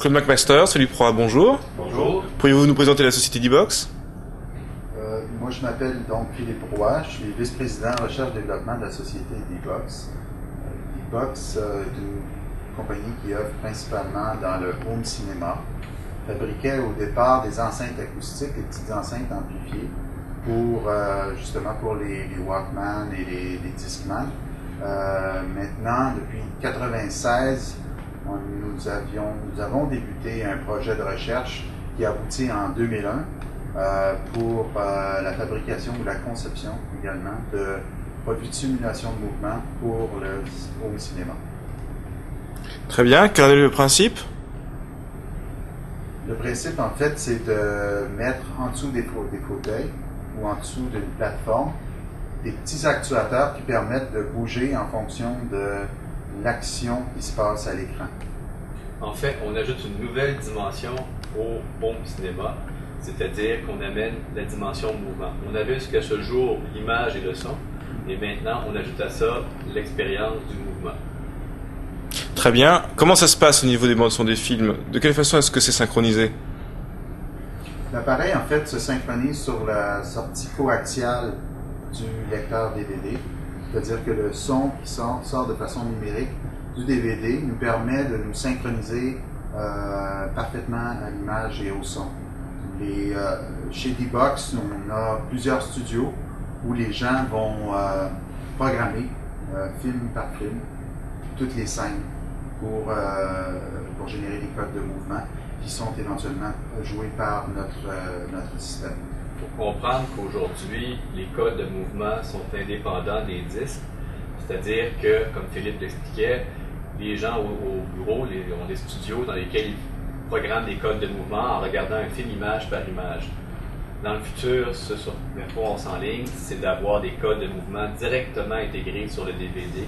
Claude McMaster, Solid Pro, bonjour. Bonjour. Pourriez-vous nous présenter la société D-Box? Moi, je m'appelle donc Philippe Roy, je suis vice-président recherche-développement de la société D-Box. D-Box est une compagnie qui œuvre principalement dans le home cinéma. Fabriquait au départ des enceintes acoustiques, des petites enceintes amplifiées, pour justement pour les Walkman et les Discman. Maintenant, depuis 1996, nous avons débuté un projet de recherche qui aboutit en 2001 pour la fabrication ou la conception également de produits de simulation de mouvement pour le home cinéma. Très bien, quel est le principe? Le principe, en fait, c'est de mettre en dessous des fauteuils ou en dessous d'une plateforme des petits actuateurs qui permettent de bouger en fonction de l'action qui se passe à l'écran. En fait, on ajoute une nouvelle dimension au home cinéma, c'est-à-dire qu'on amène la dimension mouvement. On avait jusqu'à ce jour l'image et le son, et maintenant on ajoute à ça l'expérience du mouvement. Très bien. Comment ça se passe au niveau des bandes son des films? De quelle façon est-ce que c'est synchronisé? L'appareil, en fait, se synchronise sur la sortie coaxiale du lecteur DVD, c'est-à-dire que le son qui sort de façon numérique du DVD nous permet de nous synchroniser parfaitement à l'image et au son. Chez D-Box, on a plusieurs studios où les gens vont programmer film par film toutes les scènes pour générer des codes de mouvement qui sont éventuellement joués par notre système. Il faut comprendre qu'aujourd'hui, les codes de mouvement sont indépendants des disques, c'est-à-dire que, comme Philippe l'expliquait, les gens au bureau ont des studios dans lesquels ils programment des codes de mouvement en regardant un film image par image. Dans le futur, ce sur quoi on s'enligne, c'est d'avoir des codes de mouvement directement intégrés sur le DVD,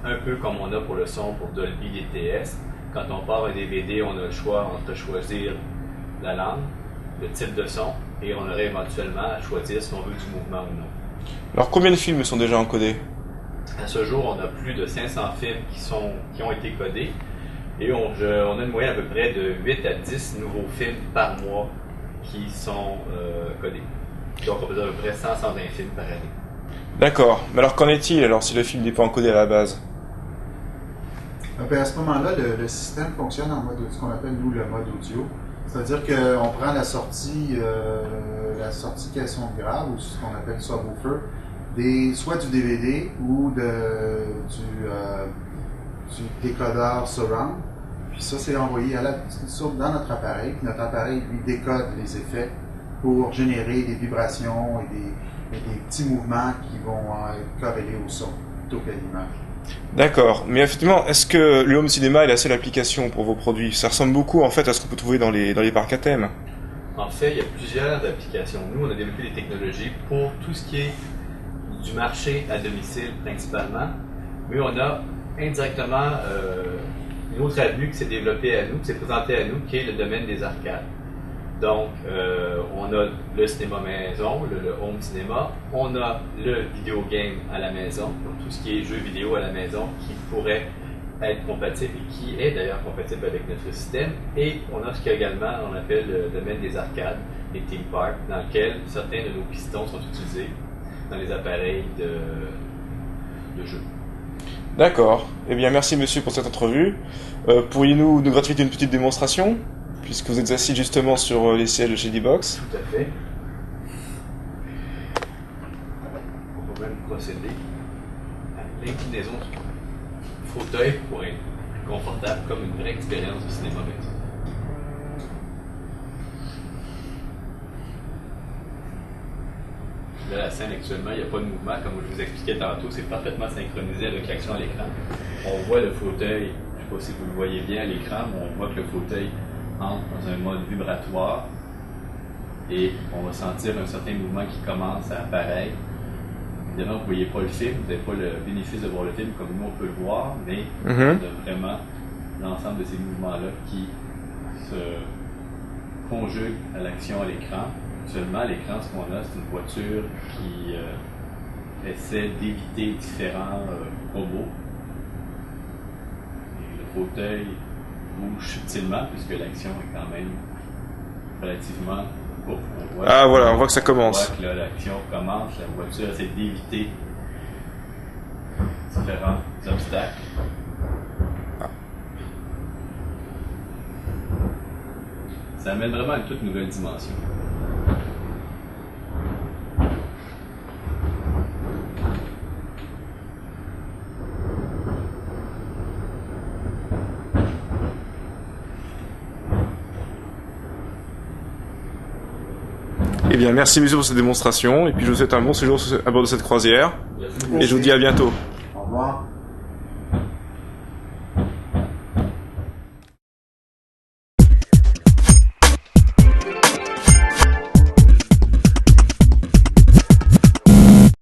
un peu comme on a pour le son pour Dolby DTS. Quand on part un DVD, on a le choix entre choisir la langue, le type de son, et on aurait éventuellement à choisir si on veut du mouvement ou non. Alors combien de films sont déjà encodés? À ce jour, on a plus de 500 films qui ont été codés, et on a une moyenne à peu près de 8 à 10 nouveaux films par mois qui sont codés. Donc on peut à peu près 100-120 films par année. D'accord. Mais alors qu'en est-il alors si le film n'est pas encodé à la base? À ce moment-là, le système fonctionne en mode ce qu'on appelle nous le mode audio. C'est-à-dire qu'on prend la sortie caisson de grave ou ce qu'on appelle subwoofer, soit du DVD ou du décodeur surround. Puis ça, c'est envoyé dans notre appareil. Puis notre appareil, lui, décode les effets pour générer des vibrations et des petits mouvements qui vont corréler au son plutôt qu'à l'image. D'accord. Mais effectivement, est-ce que le home cinéma est la seule application pour vos produits? Ça ressemble beaucoup en fait à ce qu'on peut trouver dans les parcs à thème. En fait, il y a plusieurs applications. Nous, on a développé des technologies pour tout ce qui est du marché à domicile principalement, mais on a indirectement une autre avenue qui s'est développée à nous, qui s'est présentée à nous, qui est le domaine des arcades. Donc, on a le cinéma maison, le home cinéma, on a le vidéo game à la maison, donc tout ce qui est jeux vidéo à la maison qui pourrait être compatible et qui est d'ailleurs compatible avec notre système. Et on a ce qu'également on appelle le domaine des arcades, les theme parks, dans lequel certains de nos pistons sont utilisés dans les appareils de jeu. D'accord. Eh bien, merci monsieur pour cette entrevue. Pourriez-nous nous gratuiter une petite démonstration, puisque vous êtes assis justement sur les sièges de chez D-Box? Tout à fait. On va même procéder à l'inclinaison du fauteuil pour être plus confortable, comme une vraie expérience de cinéma maison. Là, la scène actuellement, il n'y a pas de mouvement, comme je vous expliquais tantôt, c'est parfaitement synchronisé avec l'action à l'écran. On voit le fauteuil, je ne sais pas si vous le voyez bien à l'écran, mais on voit que le fauteuil entre dans un mode vibratoire et on va sentir un certain mouvement qui commence à apparaître. Évidemment, vous ne voyez pas le film, vous n'avez pas le bénéfice de voir le film comme nous on peut le voir, mais on a vraiment l'ensemble de ces mouvements-là qui se conjuguent à l'action à l'écran. Actuellement, à l'écran, ce qu'on a, c'est une voiture qui essaie d'éviter différents robots. Et le fauteuil bouge subtilement, puisque l'action est quand même relativement courte. Ah voilà, on voit que ça commence. On voit que là, l'action commence, la voiture essaie d'éviter différents obstacles. Ça amène vraiment une toute nouvelle dimension. Eh bien, merci monsieur pour cette démonstration, et puis je vous souhaite un bon séjour à bord de cette croisière, et je vous dis à bientôt. Au revoir.